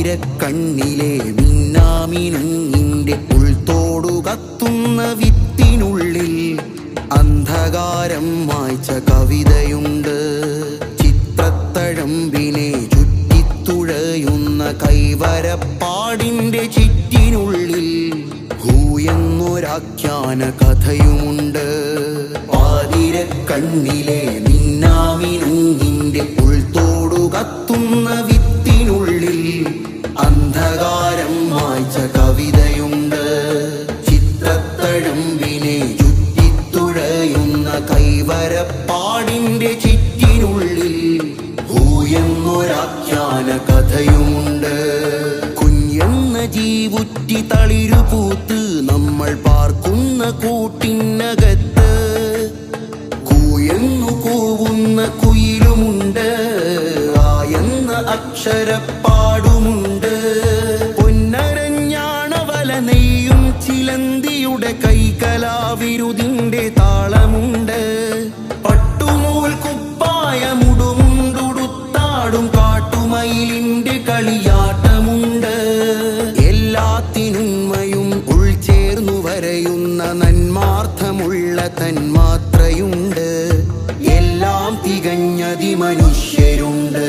പാതിരക്കണ്ണിലെ മിന്നാമിനുങ്ങിന്റെ ഉൾത്തോടു കത്തുന്ന വിത്തിനുള്ളിൽ അന്ധകാരം മായ്ച്ച കവിതയുണ്ട്. ചിത്രത്തഴമ്പിനെ ചുറ്റിത്തുഴയുന്ന കൈവരപ്പാടിന്റെ ചിറ്റിനുള്ളിൽ ഹൂയെന്നൊരാഖ്യാന കഥയുമുണ്ട്. പാതിരക്കണ്ണിലെ മിന്നാമിനുങ്ങിന്റെ ഉൾത്തോടു കത്തുന്ന വിത്തിനുള്ളിൽ അന്ധകാരം മായ്ച്ച കവിതയുണ്ട്. ചിത്രത്തഴമ്പിനെ ചുറ്റിത്തുഴയുന്ന കൈവരപ്പാടിന്റെ ചിറ്റിനുള്ളിൽ ഹൂയെന്നൊരാഖ്യാന കഥയുമുണ്ട്. കുഞ്ഞെന്ന ജീവുറ്റി തളിരുപൂത്ത് നമ്മൾ പാർക്കുന്ന കൂട്ടിനകത്ത് കൂയെന്നു കൂവുന്ന കുയിലുമുണ്ട്. ആയെന്ന അക്ഷരപ്പാടുമുണ്ട്. പൊന്നരഞ്ഞാണവല നെയ്യും ചിലന്തിയുടെ കൈകലാവിരുതിന്റെ താളമുണ്ട്. പട്ടുനൂൽ കുപ്പായമുടുമുണ്ടുടുത്താടും കാട്ടുമയിലിന്റെ കളിയാട്ടമുണ്ട്. എല്ലാത്തിനുന്മയും ഉൾച്ചേർന്നു വരയുന്ന നന്മാർത്ഥമുള്ള തന്മാത്രയുണ്ട്. എല്ലാം തികഞ്ഞതിമനുഷ്യരുണ്ട്.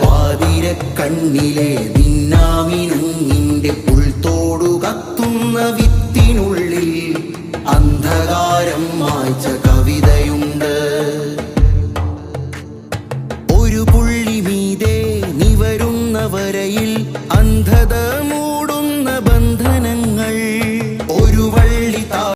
പാതിരക്കണ്ണിലെ മിന്നാമിനുങ്ങിന്റെ ഉൾത്തോടു കത്തുന്ന